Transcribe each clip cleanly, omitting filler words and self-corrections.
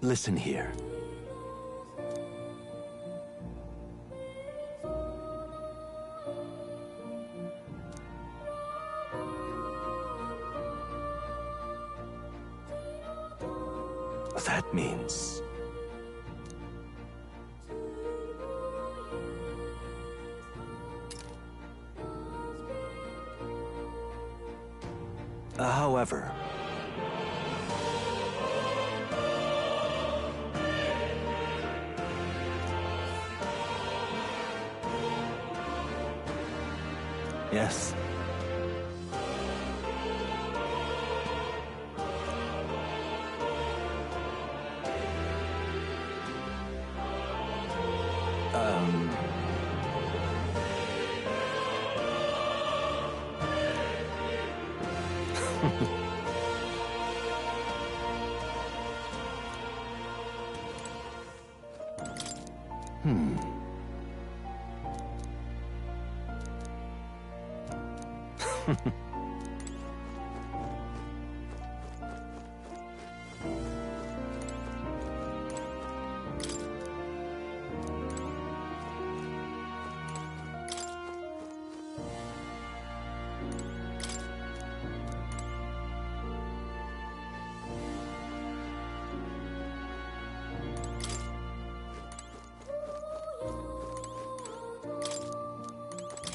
Listen here. That means... However... Yes.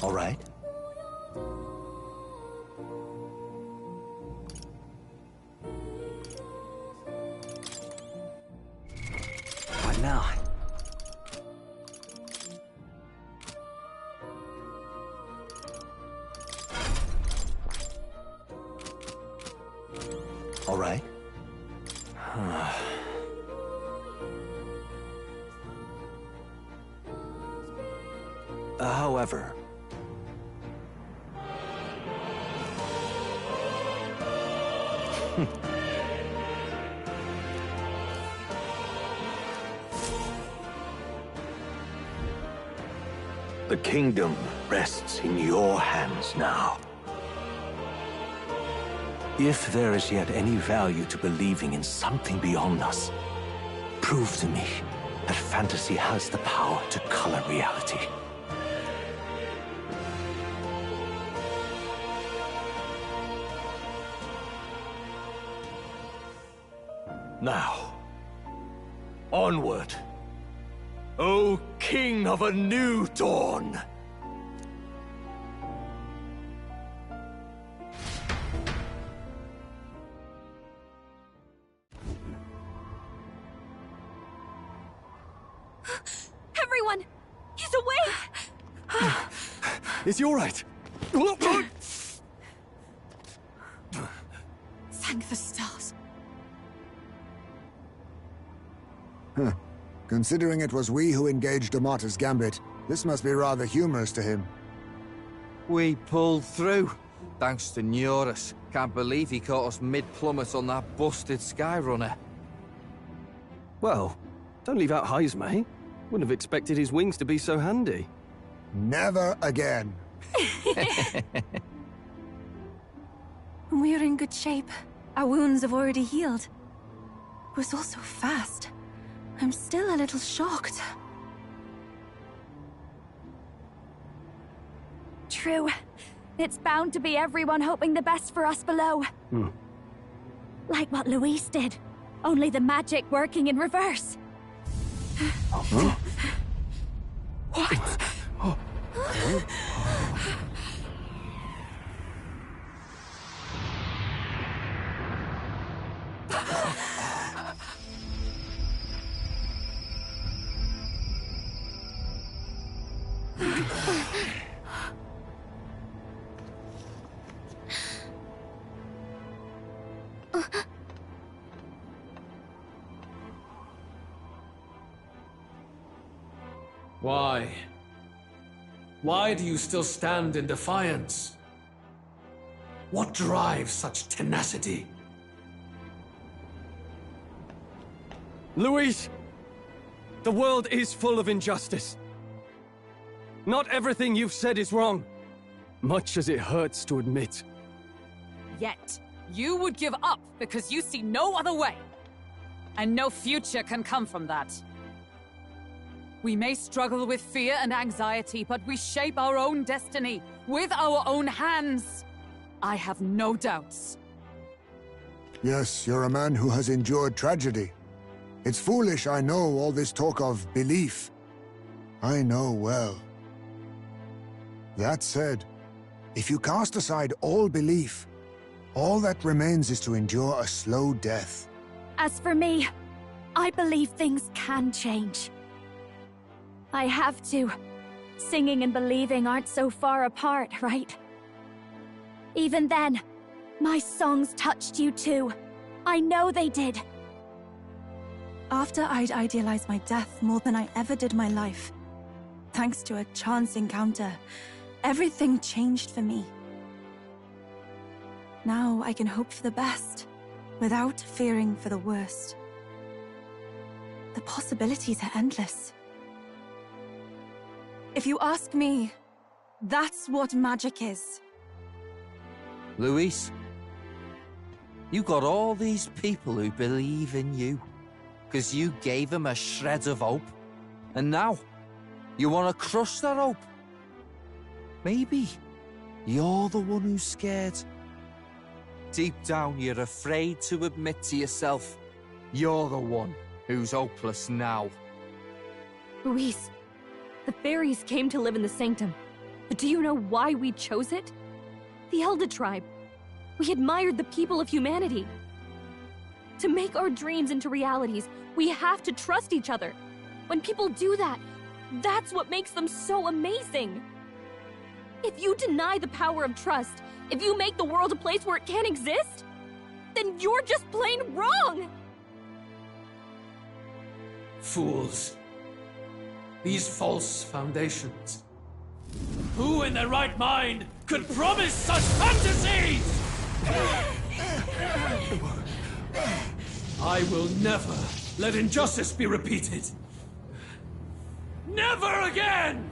All right. What now? All right. However... The kingdom rests in your hands now. If there is yet any value to believing in something beyond us, prove to me that fantasy has the power to color reality. Now, onward, O King of a new dawn! Everyone! He's awake! Is he all right? Thank the stars. Huh. Considering it was we who engaged Amata's gambit, this must be rather humorous to him. We pulled through, thanks to Neurus. Can't believe he caught us mid-plummet on that busted Skyrunner. Well, don't leave out Heis, mate. Wouldn't have expected his wings to be so handy. Never again. We're in good shape. Our wounds have already healed. It was all so fast. I'm still a little shocked. True. It's bound to be everyone hoping the best for us below. Like what Luis did. Only the magic working in reverse. What? Why? Why do you still stand in defiance? What drives such tenacity? Luis! The world is full of injustice. Not everything you've said is wrong, much as it hurts to admit. Yet, you would give up because you see no other way. And no future can come from that. We may struggle with fear and anxiety, but we shape our own destiny with our own hands. I have no doubts. Yes, you're a man who has endured tragedy. It's foolish, I know, all this talk of belief. I know well. That said, if you cast aside all belief, all that remains is to endure a slow death. As for me, I believe things can change. I have to. Singing and believing aren't so far apart, right? Even then, my songs touched you too. I know they did. After I'd idealized my death more than I ever did my life, thanks to a chance encounter, everything changed for me. Now I can hope for the best, without fearing for the worst. The possibilities are endless. If you ask me, that's what magic is. Luis, you got all these people who believe in you, because you gave them a shred of hope. And now, you want to crush that hope. Maybe you're the one who's scared. Deep down, you're afraid to admit to yourself, you're the one who's hopeless now. Luis, the fairies came to live in the Sanctum. But do you know why we chose it? The Elder Tribe. We admired the people of humanity. To make our dreams into realities, we have to trust each other. When people do that, that's what makes them so amazing. If you deny the power of trust, if you make the world a place where it can't exist, then you're just plain wrong! Fools. These false foundations. Who in their right mind could promise such fantasies? I will never let injustice be repeated. Never again!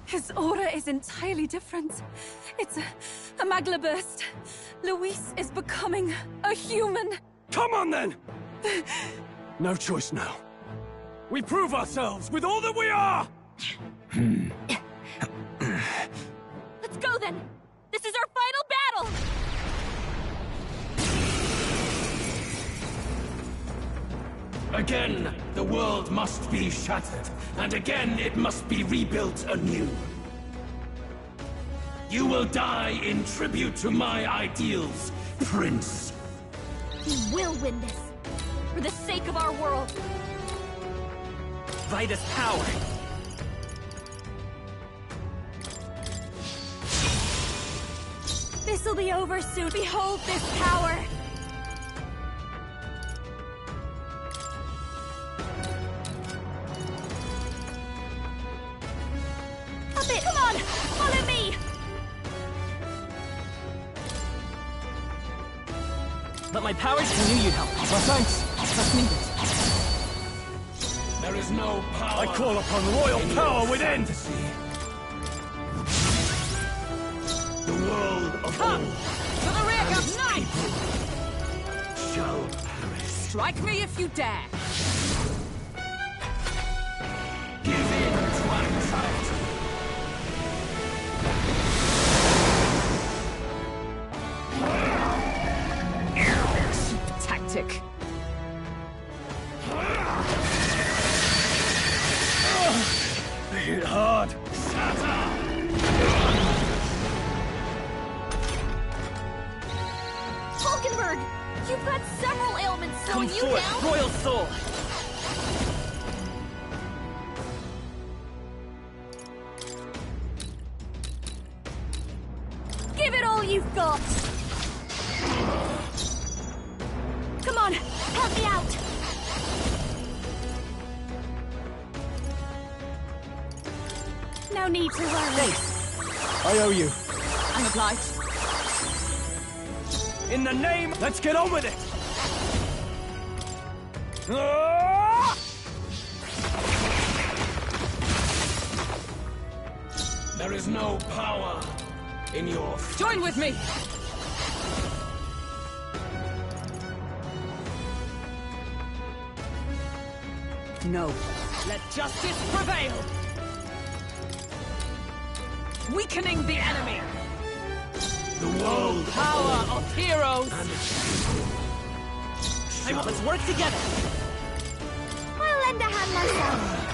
His aura is entirely different. It's a magla burst. Luis is becoming a human. Come on, then! No choice now. We prove ourselves with all that we are! Let's go then! This is our final battle! Again, the world must be shattered, and again it must be rebuilt anew. You will die in tribute to my ideals, Prince. We will win this. For the sake of our world. Vitus power! This'll be over soon. Behold this power! A bit, come on! Follow me! But my powers can you help. Well, thanks. That's needed. There is no power. I call upon royal power within! The world of Come! old To the rear, and its Knight! people shall perish. Strike me if you dare! Give in to anxiety. Cheap tactic. They hit hard. Hulkenberg! You've got several ailments Come slowing you forth, down! royal soul! Give it all you've got! Come on, help me out! No need to worry. I owe you. I'm obliged. In the name... Let's get on with it! Ah! There is no power in your... Join with me! No. Let justice prevail! Weakening the enemy! The world Power of heroes! Let's work together! I'll lend a hand myself.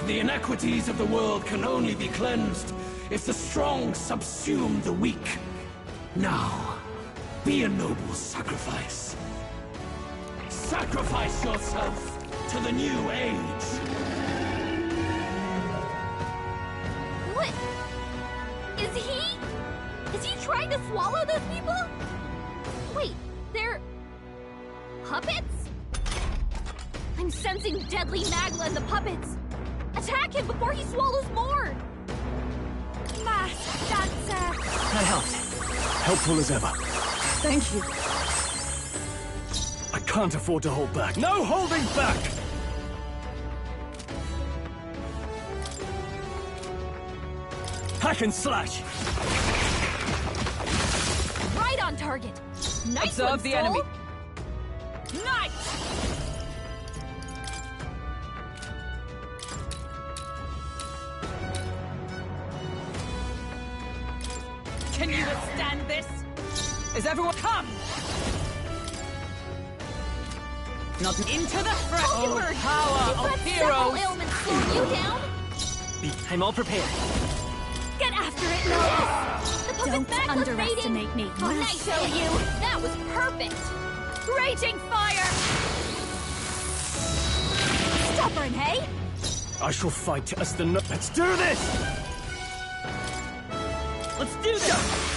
The inequities of the world can only be cleansed if the strong subsume the weak. Now, be a noble sacrifice. Sacrifice yourself to the new age. What? Is he trying to swallow those people? Wait, they're... puppets? I'm sensing deadly magma in the puppets. Attack him before he swallows more! Masked dancer! That helped. Helpful as ever. Thank you. I can't afford to hold back. No holding back! Hack and slash! Right on target! Nice Observe one, the Soul. enemy. Nice! Can you withstand this? Is everyone come? Not into the threat. Falconbird! Power You've of got several heroes. ailments slowing you down! I'm all prepared. Get after it, Notice! The puppet Don't magma's underestimate fading. me. Nice show you! That was perfect! Raging fire! Stubborn, hey? I shall fight as the... Let's do this! Let's do this!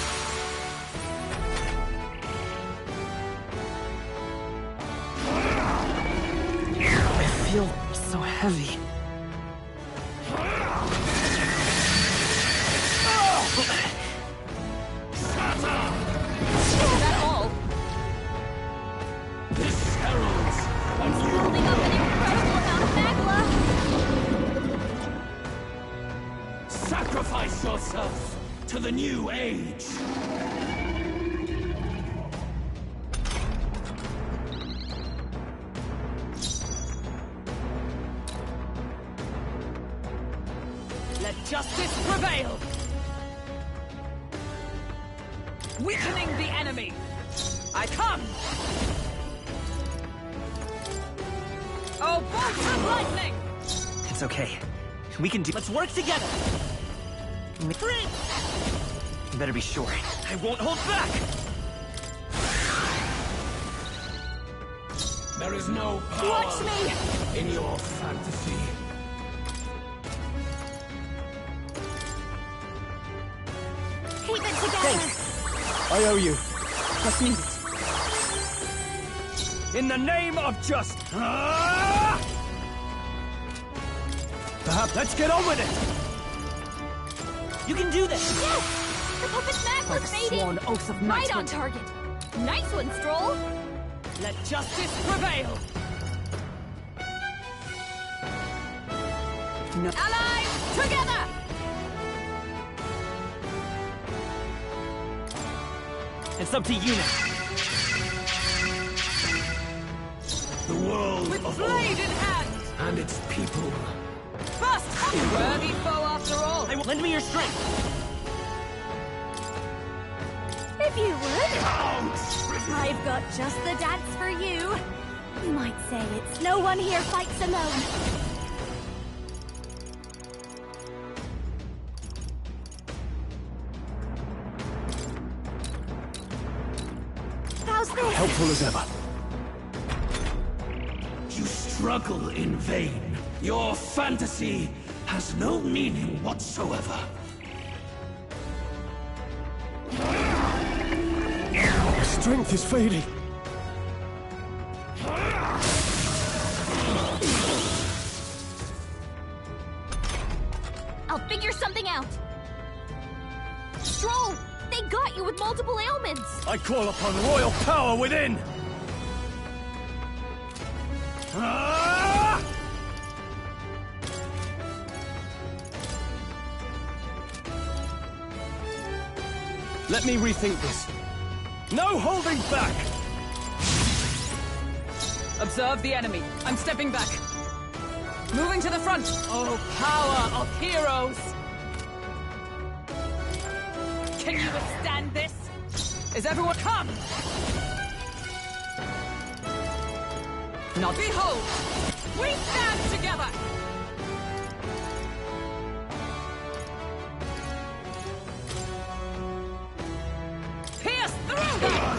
I feel so heavy. Is that all? This heralds a new Building up an incredible amount of magma! Sacrifice yourself to the new age. Let justice prevail. Weakening the enemy. I come. Oh, bolt of lightning! It's okay. We can do... Let's work together! Free! You better be sure. I won't hold back! There is no power Watch me! in your fantasy. Keep it together! I owe you. Just need it. In the name of just... Ah! Perhaps let's get on with it! You can do this! Yes! The puppet's magma's fading! Sworn oath of Right on knighthood. target! Nice one, Stroll! Let justice prevail. No. Allies, together! It's up to you now. The world With of blade old in hand. and its people. First, a worthy foe after all. Lend me your strength. If you would. I've got just the dance for you. You might say it's no one here fights alone. How's this? Helpful as ever. You struggle in vain. Your fantasy has no meaning whatsoever. strength is fading. I'll figure something out. Stroll, they got you with multiple ailments. I call upon royal power within! Let me rethink this. No holding back! Observe the enemy. I'm stepping back. Moving to the front. Oh, power of heroes! Can you withstand this? Is everyone come? Not behold! We stand together! Pierce through them!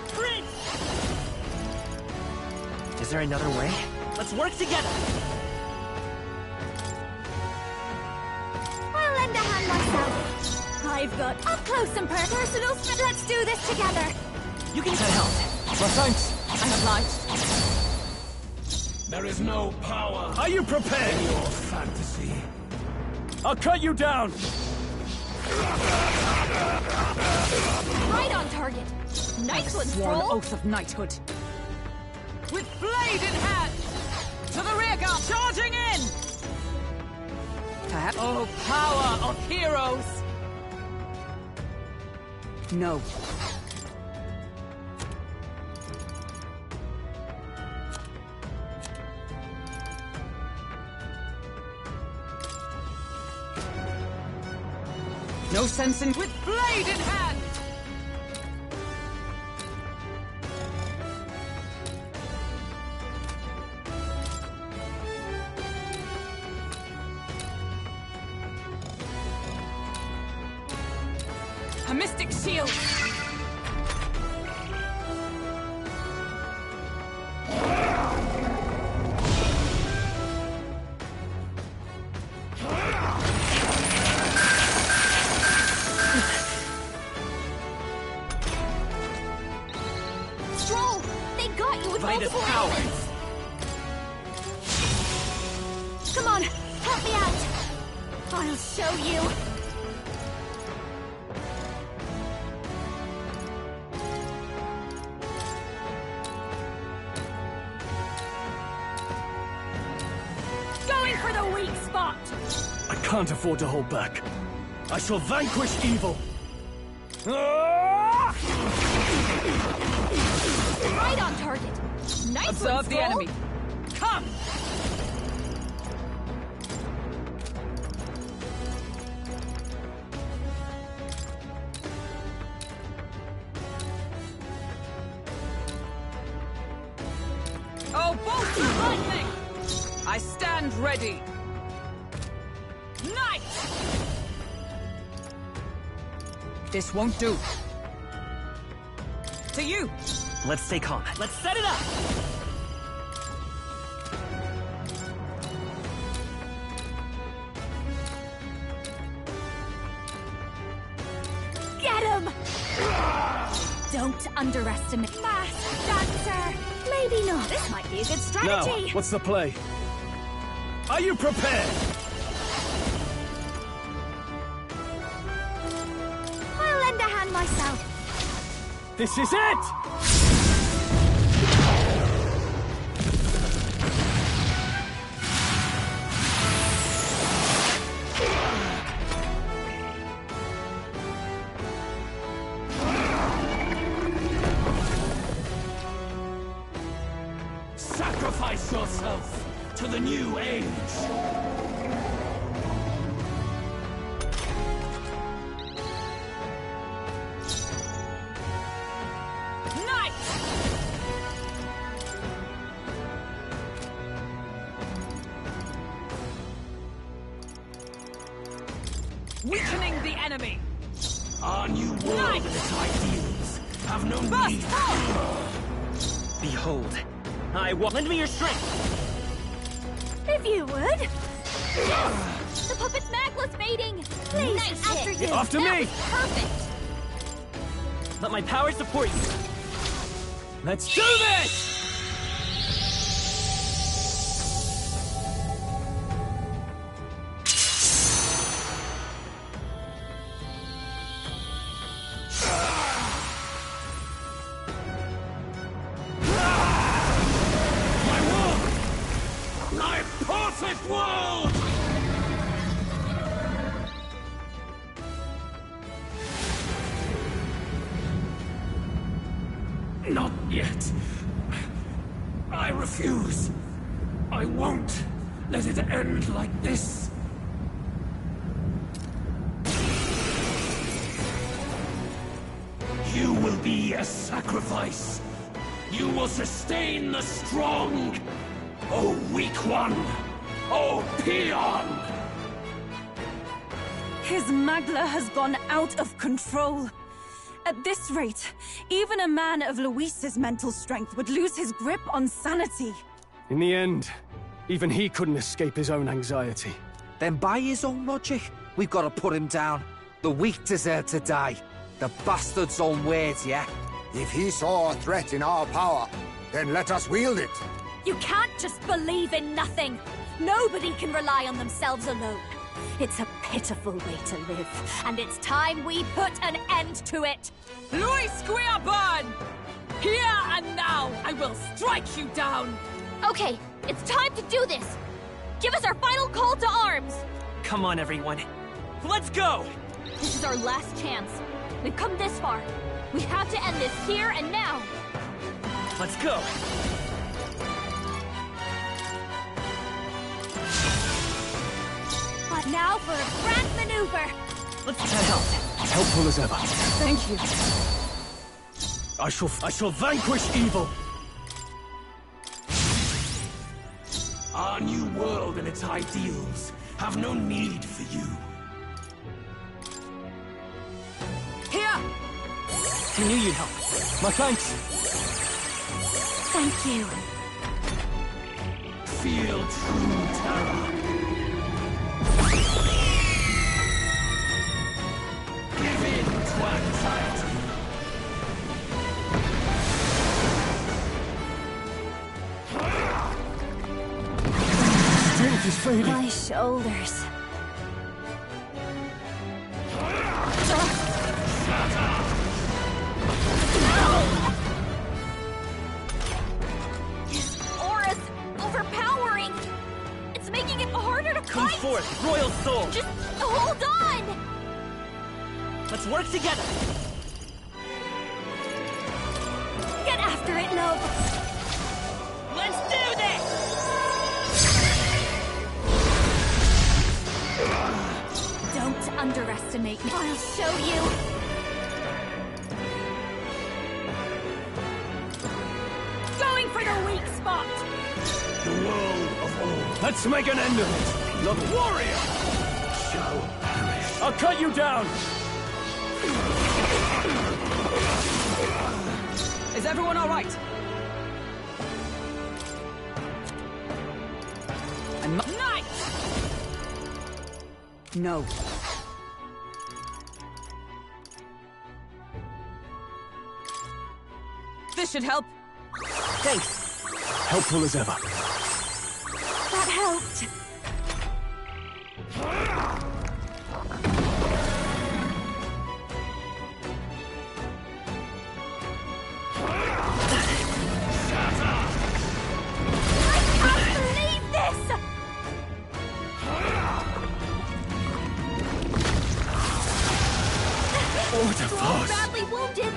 Prince! Is there another way? Let's work together! I'll lend a hand myself. I've got up close and personal. Let's do this together. You can help. My thanks. I'm obliged. There is no power Are you prepared? in your fantasy. I'll cut you down! Right on target. Nice one, Sworn Stroll. oath of knighthood. With blade in hand! To the rear guard! Charging in! Oh, power of heroes! No. No sense in with blade in hand! A mystic shield! Stroll, they got you with Vitus multiple power. ailments. Come on, help me out. I'll show you. Going for the weak spot. I can't afford to hold back. I shall vanquish evil. Ah! Right on target. Nice one, Observe the Stroll. enemy. Come! Oh, bolts of lightning! I stand ready. Knight! This won't do. To you! Let's stay calm. Let's set it up! Get him! Don't underestimate. Masked dancer. Maybe not. This might be a good Now, strategy. what's the play? Are you prepared? I'll lend a hand myself. This is it! Sacrifice yourself to the new age. Knight! Weakening the enemy! Our new world Knight! and its ideals have no Burst need. forth! Behold, I will lend me your strength. If you would. The puppet's mag was fading. Please Nice after hit. you. After That me! was perfect. Let my power support you. Let's do this! Perfect world! Not yet. I refuse. I won't let it end like this. You will be a sacrifice. You will sustain the strong. Oh, weak one! Oh, peon! His Magla has gone out of control. At this rate, even a man of Luis's mental strength would lose his grip on sanity. In the end, even he couldn't escape his own anxiety. Then by his own logic, we've got to put him down. The weak deserve to die. The bastard's own words, yeah? If he saw a threat in our power, then let us wield it. You can't just believe in nothing. Nobody can rely on themselves alone. It's a pitiful way to live, and it's time we put an end to it. Luis Quiaban! Here and now, I will strike you down! Okay, it's time to do this! Give us our final call to arms! Come on, everyone. Let's go! This is our last chance. We've come this far. We have to end this here and now. Let's go! Now for a grand maneuver! Let's head out. Helpful as ever. Thank you. I shall vanquish evil! Our new world and its ideals have no need for you. Here! I knew you'd help. My thanks! Thank you. Feel true terror. Give in to anxiety. Strength is fading. My shoulders. His aura's overpowering! It's making it harder to Come fight! forth, Royal Soul! Just hold on! Let's work together! Get after it, love! Let's do this! Don't underestimate me. I'll show you! Going for the weak spot! The world of old Let's make an end of it! The warrior! shall perish. I'll cut you down! Is everyone all right? Knight! No. This should help. Thanks! Helpful as ever. That helped. I can't believe this! Order We're all fast. badly wounded!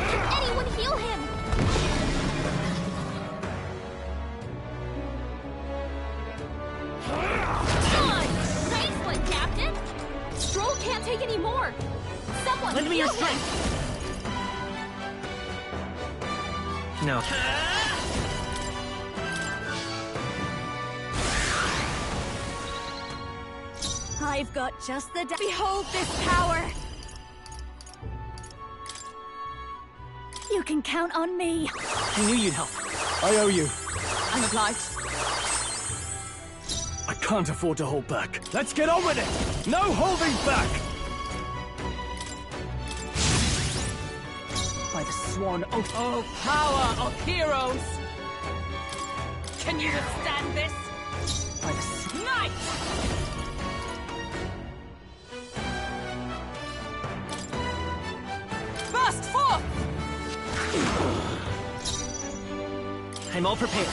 Can anyone heal him? Nice one, Captain! Stroll can't take any more! Someone Lend me your heal him! strength! No. I've got just the behold this power! You can count on me! I knew you'd help. I owe you. I'm obliged. I can't afford to hold back. Let's get on with it! No holding back! By the sworn oath. Oh, power of heroes! Can you withstand this? By the knight! Burst forth! I'm all prepared.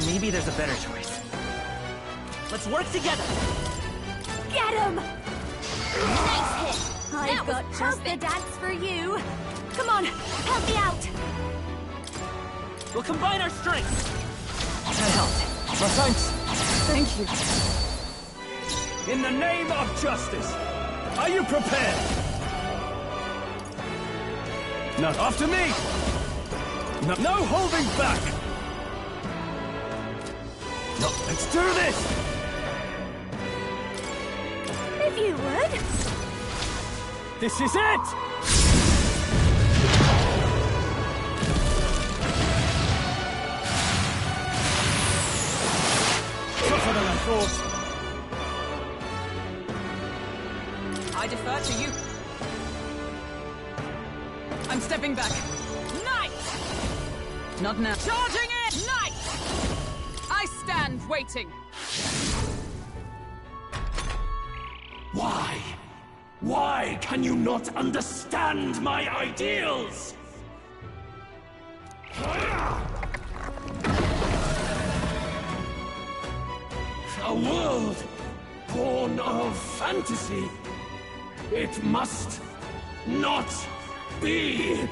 Maybe there's a better choice. Let's work together! Get him! Nice hit! I've got just the dance for you. Come on, help me out! We'll combine our strengths! That helped. Well, thanks. Thank you. In the name of justice, are you prepared? Now, after me! No holding back! No, let's do this! If you would. This is it! Tougher than I thought. I defer to you. I'm stepping back. Knight! Not now. Charging it! Knight! I stand waiting. Why? Why can you not understand my ideals? A world born of fantasy. It must not be.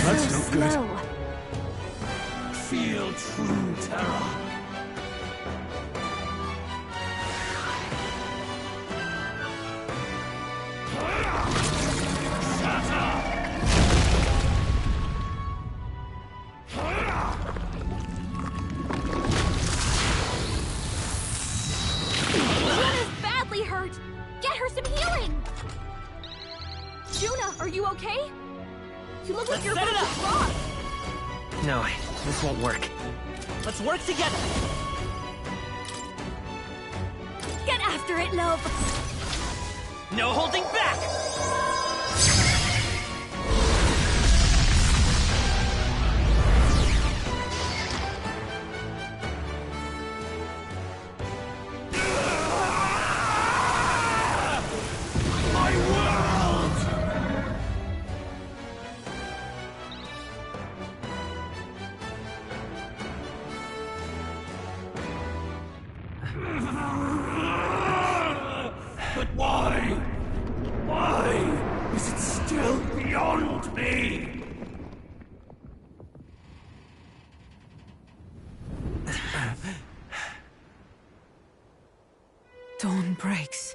That's no good. Slow. Feel true terror. Juna's badly hurt! Get her some healing! Juna, are you okay? You look like you're set about it to drop! No, this won't work. Let's work together! Get after it, love! No holding back! My world! But why? Why is it still beyond me? Dawn breaks.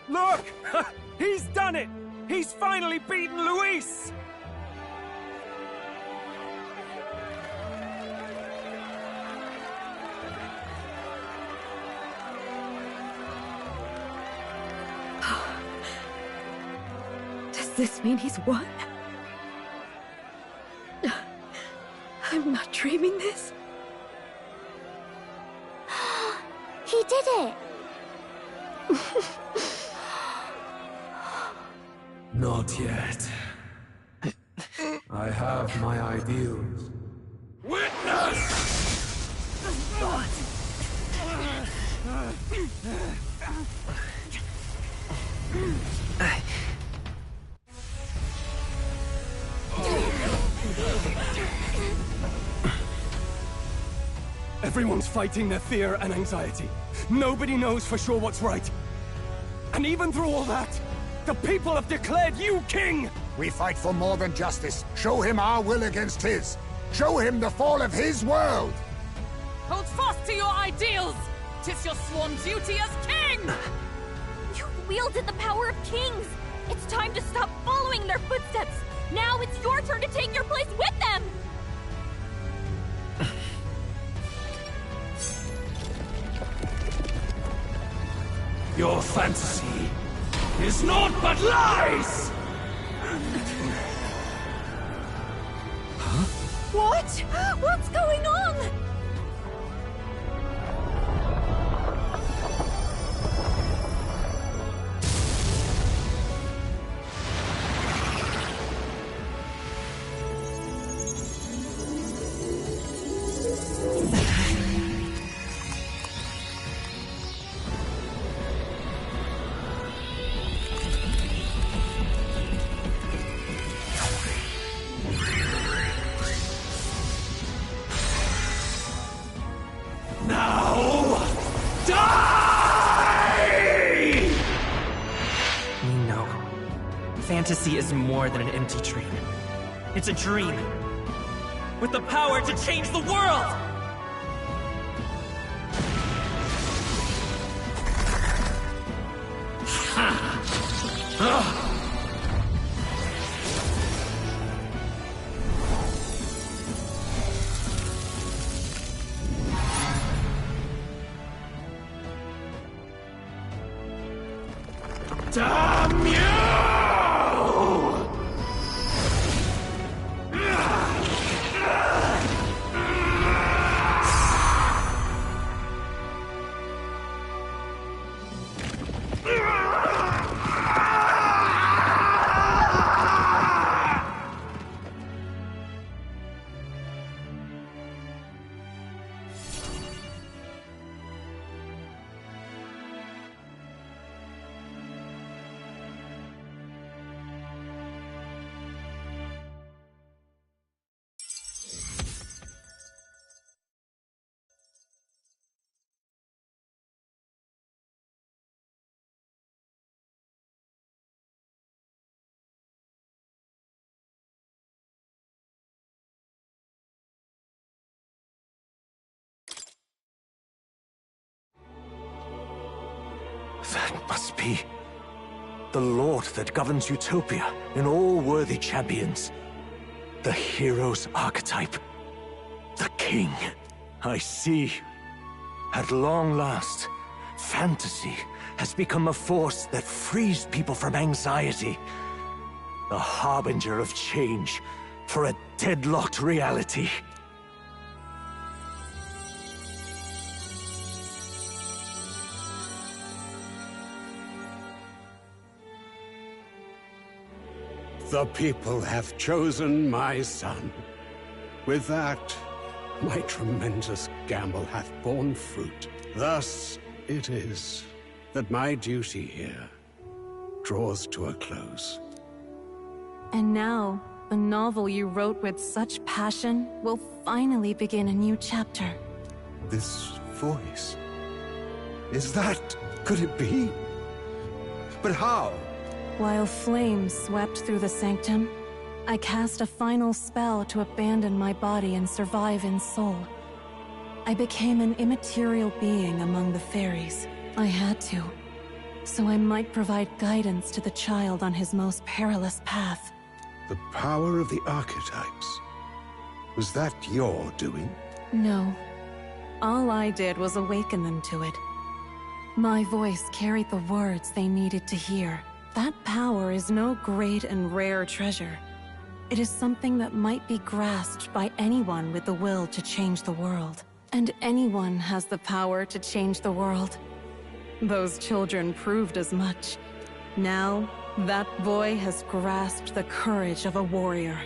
Look! He's done it! He's finally beaten Luis! Does this mean he's won? I'm not dreaming this. He did it! Not yet. I have my ideals. Witness! Everyone's fighting their fear and anxiety. Nobody knows for sure what's right. And even through all that, the people have declared you king! We fight for more than justice. Show him our will against his. Show him the fall of his world! Hold fast to your ideals! 'Tis your sworn duty as king! You've wielded the power of kings! It's time to stop following their footsteps! Now it's your turn to take your place with them! Your fantasy is naught but lies! What? What's going on? Fantasy is more than an empty dream. It's a dream with the power to change the world! Damn you! That must be the Lord that governs Utopia in all worthy champions. The hero's archetype. The king. I see. At long last, fantasy has become a force that frees people from anxiety. A harbinger of change for a deadlocked reality. The people have chosen my son. With that, my tremendous gamble hath borne fruit. Thus it is that my duty here draws to a close. And now, the novel you wrote with such passion will finally begin a new chapter. This voice... could it be? But how? While flames swept through the sanctum, I cast a final spell to abandon my body and survive in soul. I became an immaterial being among the fairies. I had to, so I might provide guidance to the child on his most perilous path. The power of the archetypes. Was that your doing? No. All I did was awaken them to it. My voice carried the words they needed to hear. That power is no great and rare treasure. It is something that might be grasped by anyone with the will to change the world. And anyone has the power to change the world. Those children proved as much. Now, that boy has grasped the courage of a warrior.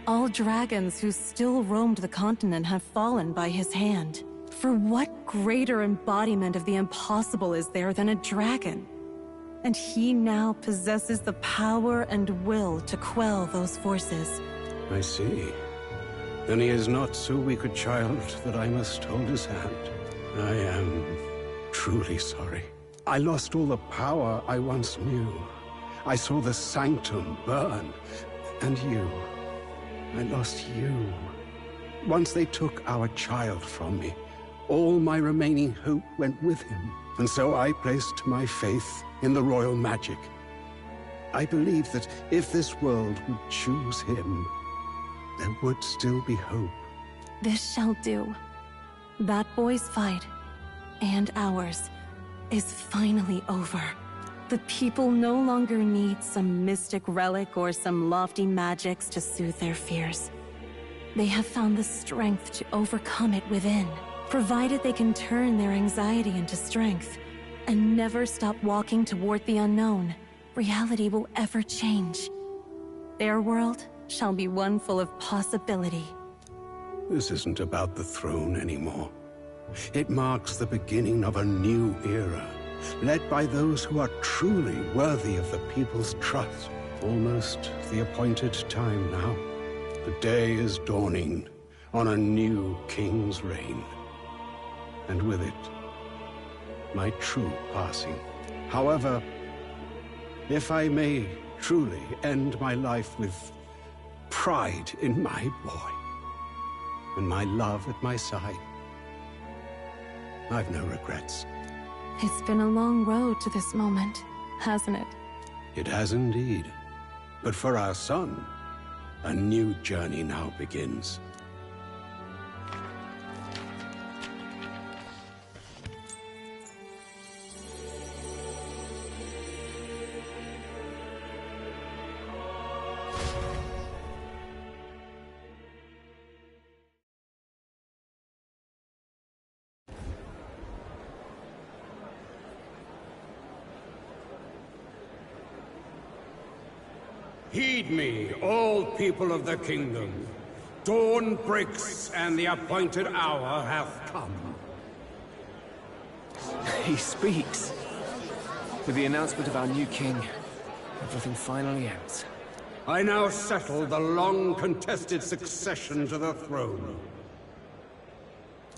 All dragons who still roamed the continent have fallen by his hand. For what greater embodiment of the impossible is there than a dragon? And he now possesses the power and will to quell those forces. I see. Then he is not so weak a child that I must hold his hand. I am truly sorry. I lost all the power I once knew. I saw the sanctum burn. And you. I lost you. Once they took our child from me, all my remaining hope went with him. And so I placed my faith in the royal magic. I believed that if this world would choose him, there would still be hope. This shall do. That boy's fight, and ours, is finally over. The people no longer need some mystic relic or some lofty magics to soothe their fears. They have found the strength to overcome it within. Provided they can turn their anxiety into strength and never stop walking toward the unknown, reality will ever change. Their world shall be one full of possibility. This isn't about the throne anymore. It marks the beginning of a new era, led by those who are truly worthy of the people's trust. Almost the appointed time now. The day is dawning on a new king's reign. And with it, my true passing. However, if I may truly end my life with pride in my boy, and my love at my side, I've no regrets. It's been a long road to this moment, hasn't it? It has indeed. But for our son, a new journey now begins. Heed me, all people of the kingdom. Dawn breaks, and the appointed hour hath come. He speaks. With the announcement of our new king, everything finally ends. I now settle the long-contested succession to the throne.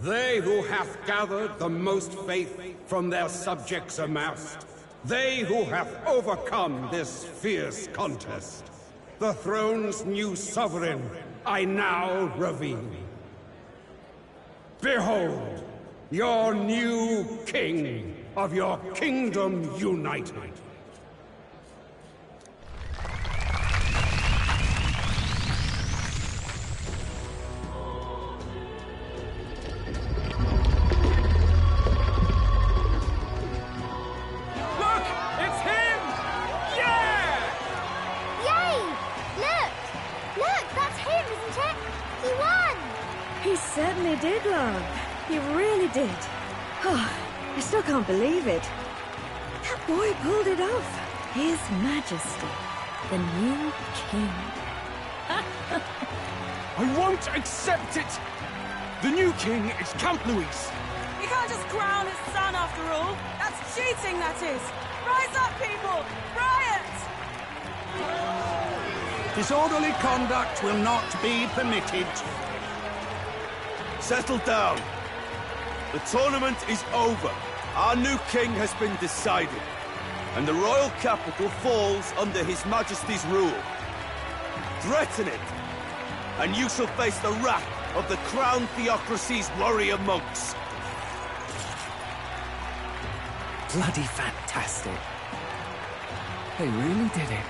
They who hath gathered the most faith from their subjects amassed, they who have overcome this fierce contest, the throne's new sovereign, I now reveal. Behold, your new king of your kingdom united. Certainly did, love. He really did. Oh, I still can't believe it. That boy pulled it off. His Majesty, the new king. I won't accept it! The new king is Camp Louise. You can't just crown his son after all. That's cheating, that is. Rise up, people! Riot! Disorderly conduct will not be permitted. Settle down. The tournament is over. Our new king has been decided, and the royal capital falls under His Majesty's rule. Threaten it, and you shall face the wrath of the crown theocracy's warrior monks. Bloody fantastic. They really did it.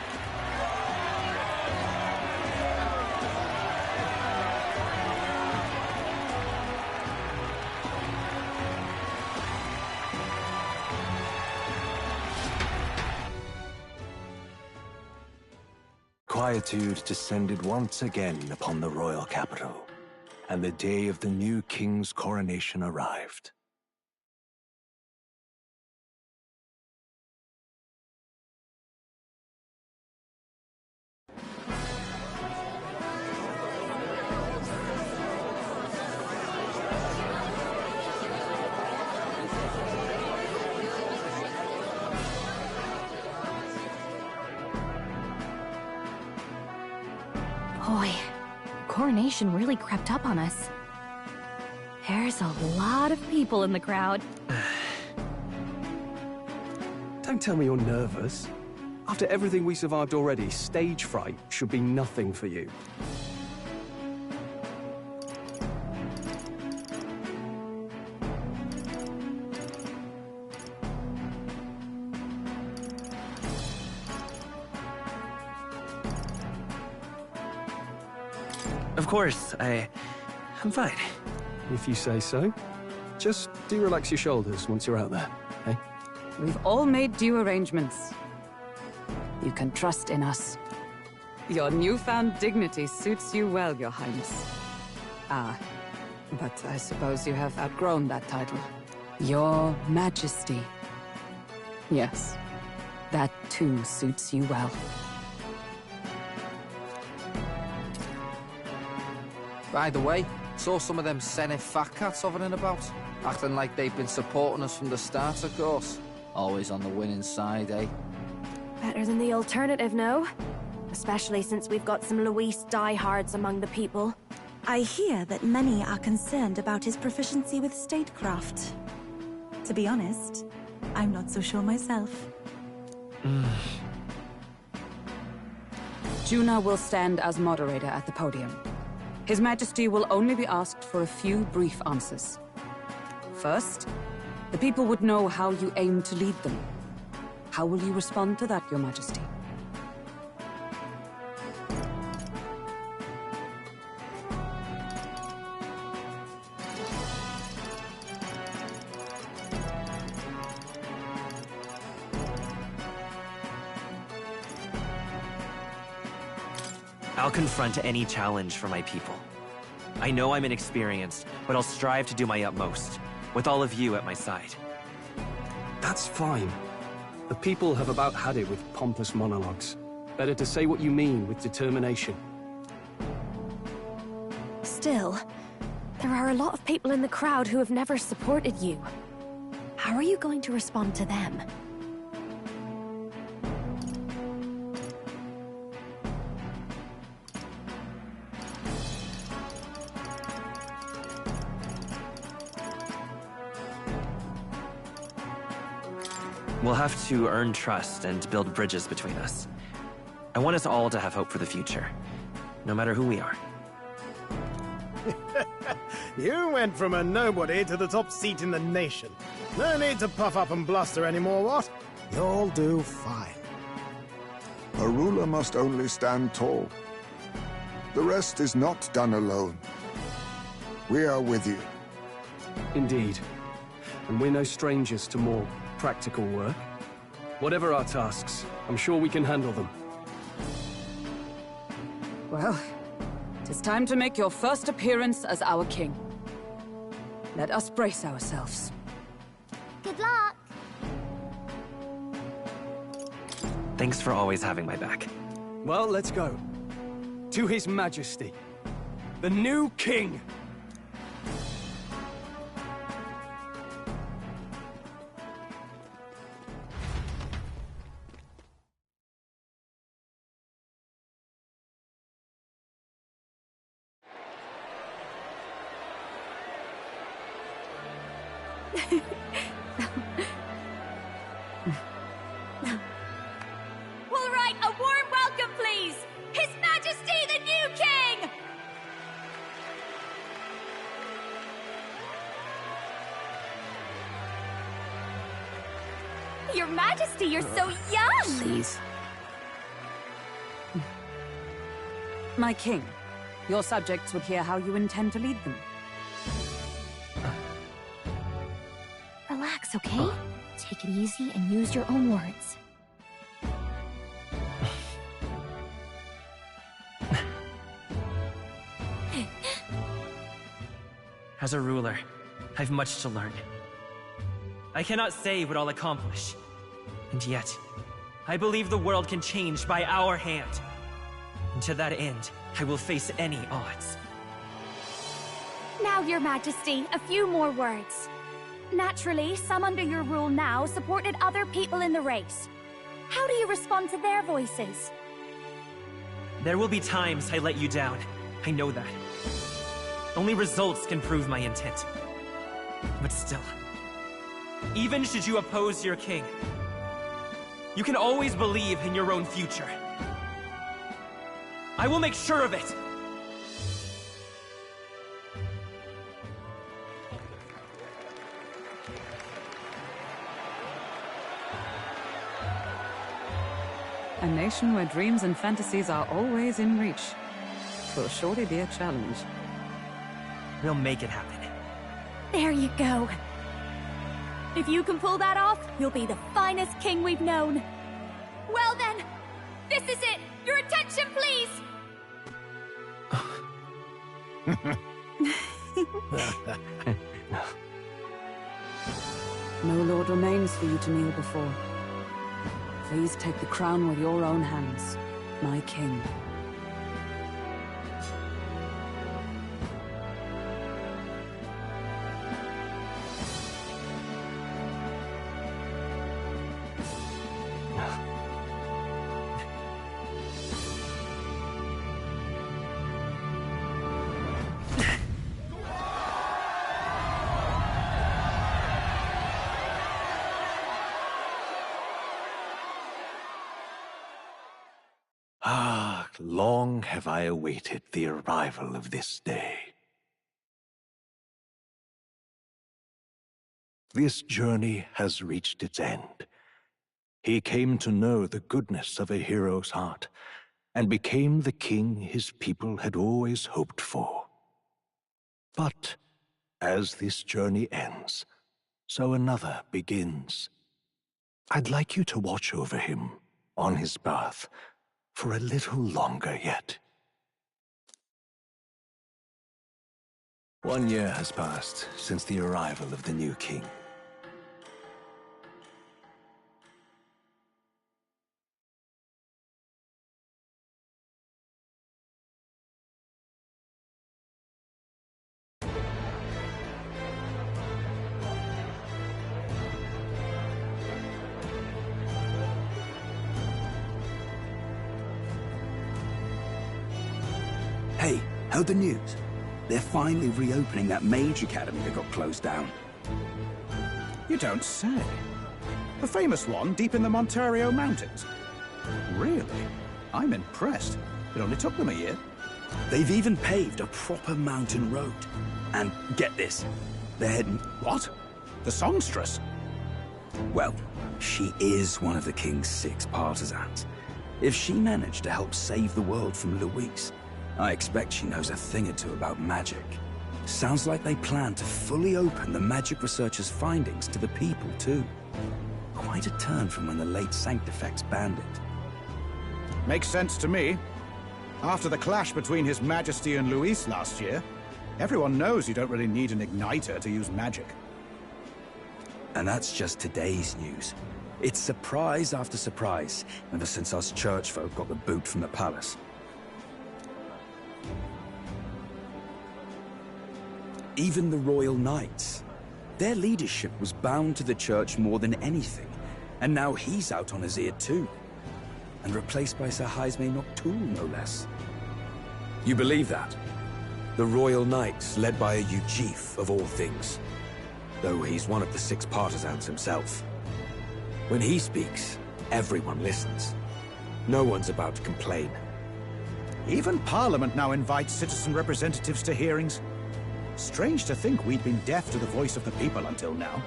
Quietude descended once again upon the royal capital, and the day of the new king's coronation arrived. Boy, coronation really crept up on us. There's a lot of people in the crowd. Don't tell me you're nervous. After everything we survived already, stage fright should be nothing for you. Of course, I'm fine. If you say so. Just do relax your shoulders once you're out there, okay? We've all made due arrangements. You can trust in us. Your newfound dignity suits you well, Your Highness. Ah, but I suppose you have outgrown that title. Your Majesty. Yes, that too suits you well. By the way, saw some of them Senate fat cats hovering about, acting like they've been supporting us from the start, of course. Always on the winning side, eh? Better than the alternative, no? Especially since we've got some Luis diehards among the people. I hear that many are concerned about his proficiency with statecraft. To be honest, I'm not so sure myself. Juna will stand as moderator at the podium. His Majesty will only be asked for a few brief answers. First, the people would know how you aim to lead them. How will you respond to that, Your Majesty? I'll confront any challenge for my people. I know I'm inexperienced, but I'll strive to do my utmost, with all of you at my side. That's fine. The people have about had it with pompous monologues. Better to say what you mean with determination. Still, there are a lot of people in the crowd who have never supported you. How are you going to respond to them? We'll have to earn trust and build bridges between us. I want us all to have hope for the future, no matter who we are. You went from a nobody to the top seat in the nation. No need to puff up and bluster anymore, what? You'll do fine. A ruler must only stand tall. The rest is not done alone. We are with you. Indeed. And we're no strangers to more practical work. Whatever our tasks, I'm sure we can handle them. Well, it is time to make your first appearance as our king. Let us brace ourselves. Good luck! Thanks for always having my back. Well, let's go. To His Majesty, the new king! We'll write a warm welcome, please! His Majesty the new king! Your Majesty, you're so young! Please. My king, your subjects would hear how you intend to lead them. Relax, okay? Take it easy and use your own words. As a ruler, I've much to learn. I cannot say what I'll accomplish. And yet, I believe the world can change by our hand. And to that end, I will face any odds. Now, Your Majesty, a few more words. Naturally, some under your rule now supported other people in the race. How do you respond to their voices? There will be times I let you down. I know that. Only results can prove my intent. But still, even should you oppose your king, You can always believe in your own future. I will make sure of it! A nation where dreams and fantasies are always in reach. Will surely be a challenge. We'll make it happen. There you go. If you can pull that off, you'll be the finest king we've known. Well then, this is it! Your attention, please! No lord remains for you to kneel before. Please take the crown with your own hands, my king. Ah, long have I awaited the arrival of this day. This journey has reached its end. He came to know the goodness of a hero's heart, and became the king his people had always hoped for. But as this journey ends, so another begins. I'd like you to watch over him on his path for a little longer yet. 1 year has passed since the arrival of the new king. Hey, heard the news? They're finally reopening that mage academy that got closed down. You don't say. The famous one deep in the Montario Mountains. Really? I'm impressed. It only took them a year. They've even paved a proper mountain road. And get this, they're heading... What? The songstress? Well, she is one of the king's 6 partisans. If she managed to help save the world from Luis, I expect she knows a thing or two about magic. Sounds like they plan to fully open the magic researchers' findings to the people, too. Quite a turn from when the late Sanctifex banned it. Makes sense to me. After the clash between His Majesty and Luis last year, everyone knows you don't really need an igniter to use magic. And that's just today's news. It's surprise after surprise, ever since us church folk got the boot from the palace. Even the Royal Knights. Their leadership was bound to the church more than anything, and now he's out on his ear too. And replaced by Sir Jaime Noctul, no less. You believe that? The Royal Knights, led by a Ujif of all things. Though he's one of the 6 partisans himself. When he speaks, everyone listens. No one's about to complain. Even Parliament now invites citizen representatives to hearings. Strange to think we'd been deaf to the voice of the people until now.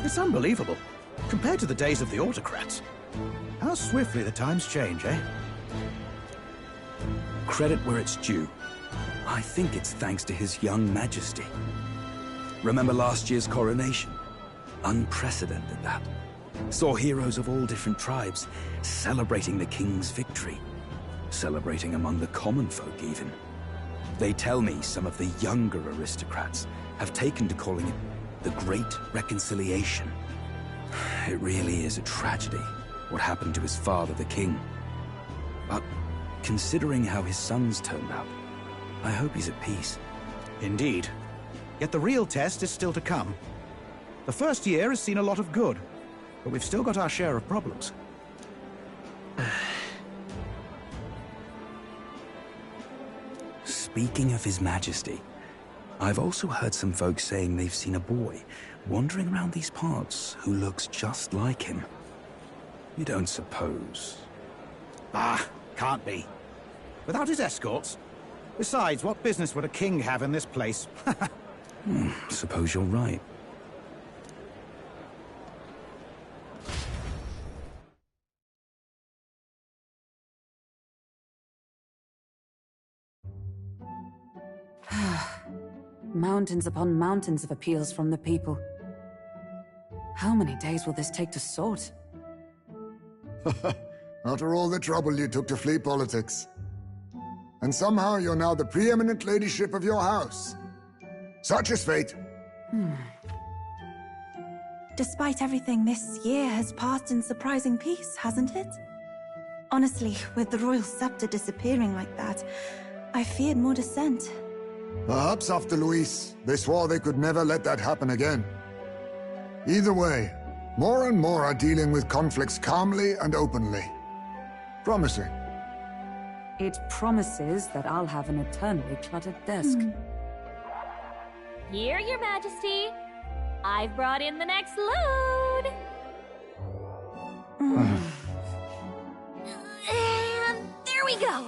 It's unbelievable, compared to the days of the autocrats. How swiftly the times change, eh? Credit where it's due. I think it's thanks to His young Majesty. Remember last year's coronation? Unprecedented, that. Saw heroes of all different tribes celebrating the king's victory. Celebrating among the common folk, even. They tell me some of the younger aristocrats have taken to calling it the Great Reconciliation. It really is a tragedy, what happened to his father, the king. But considering how his sons turned out, I hope he's at peace. Indeed. Yet the real test is still to come. The first year has seen a lot of good, but we've still got our share of problems. Speaking of His Majesty, I've also heard some folks saying they've seen a boy wandering around these parts who looks just like him. You don't suppose? Ah, can't be. Without his escorts? Besides, what business would a king have in this place? Suppose you're right. Mountains upon mountains of appeals from the people. How many days will this take to sort? After all the trouble you took to flee politics. And somehow you're now the preeminent ladyship of your house. Such is fate. Despite everything, this year has passed in surprising peace, hasn't it? Honestly, with the royal scepter disappearing like that, I feared more dissent. Perhaps after Luis, they swore they could never let that happen again. Either way, more and more are dealing with conflicts calmly and openly. Promising. It promises that I'll have an eternally cluttered desk. Here, Your Majesty. I've brought in the next load. And there we go.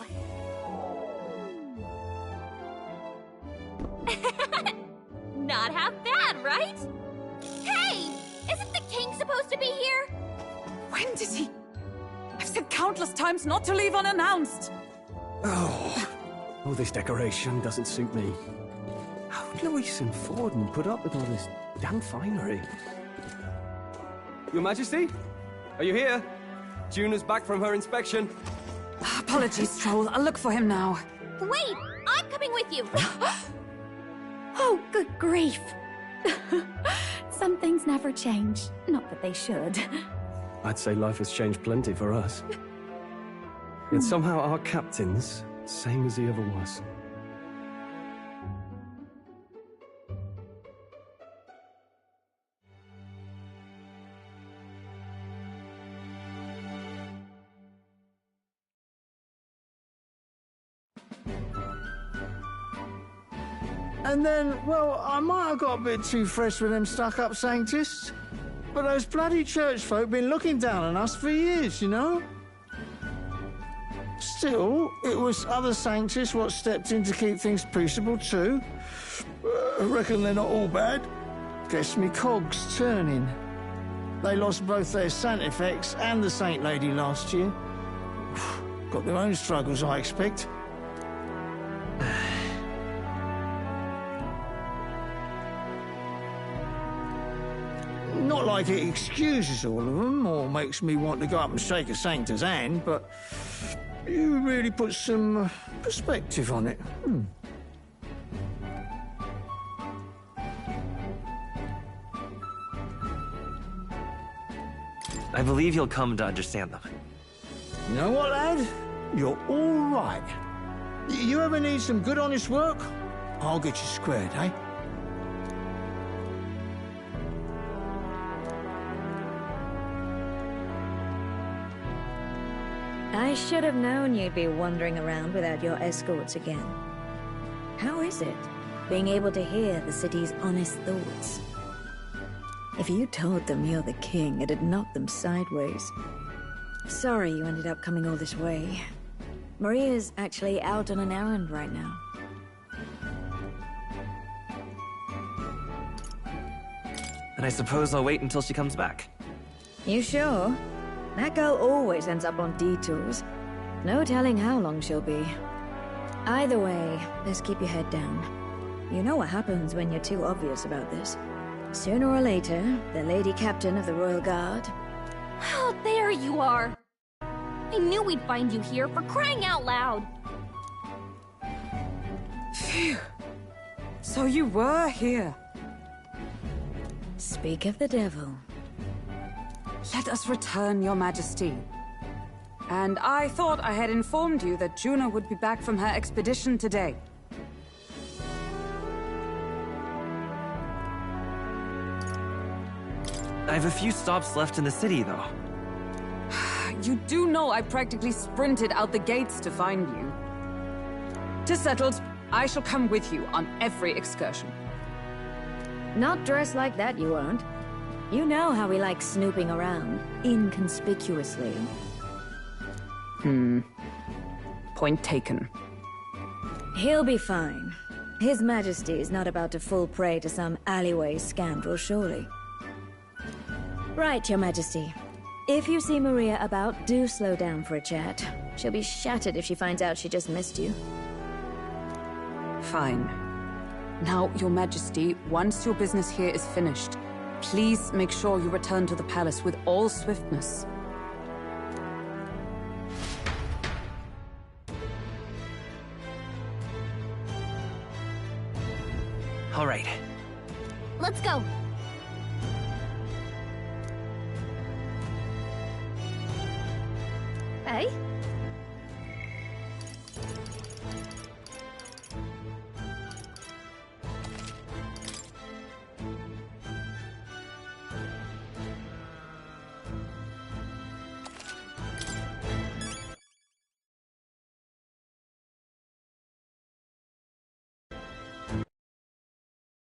Not half bad, right? Hey! Isn't the king supposed to be here? When did he? I've said countless times not to leave unannounced. Oh, this decoration doesn't suit me. How'd Luis and Forden put up with all this damn finery? Your Majesty? Are you here? Juna's back from her inspection. Apologies, Troll. I'll look for him now. Wait! I'm coming with you! Oh, good grief. Some things never change. Not that they should. I'd say life has changed plenty for us. Yet somehow our captain's same as he ever was. And then, well, I might have got a bit too fresh with them stuck-up Sanctists, but those bloody church folk been looking down on us for years, you know? Still, it was other Sanctists what stepped in to keep things peaceable too. I reckon they're not all bad. Guess me cogs turning. They lost both their Santifex and the Saint Lady last year. Got their own struggles, I expect. Not like it excuses all of them, or makes me want to go up and shake a Sanctor's hand, but you really put some perspective on it. I believe you'll come to understand them. You know what, lad? You're all right. You ever need some good, honest work? I'll get you squared, eh? I should have known you'd be wandering around without your escorts again. How is it, being able to hear the city's honest thoughts? If you told them you're the king, it'd knock them sideways. Sorry you ended up coming all this way. Maria's actually out on an errand right now. And I suppose I'll wait until she comes back. You sure? That girl always ends up on detours. No telling how long she'll be. Either way, let's keep your head down. You know what happens when you're too obvious about this. Sooner or later, the Lady Captain of the Royal Guard... Oh, there you are! I knew we'd find you here, for crying out loud! Phew. So you were here. Speak of the devil. Let us return, Your Majesty. And I thought I had informed you that Juna would be back from her expedition today. I have a few stops left in the city, though. You do know I practically sprinted out the gates to find you. 'Tis settled. I shall come with you on every excursion. Not dressed like that, you won't. You know how we like snooping around, inconspicuously. Point taken. He'll be fine. His Majesty is not about to fall prey to some alleyway scoundrel, surely. Right, Your Majesty. If you see Maria about, do slow down for a chat. She'll be shattered if she finds out she just missed you. Fine. Now, Your Majesty, once your business here is finished, please make sure you return to the palace with all swiftness. All right. Let's go. Hey?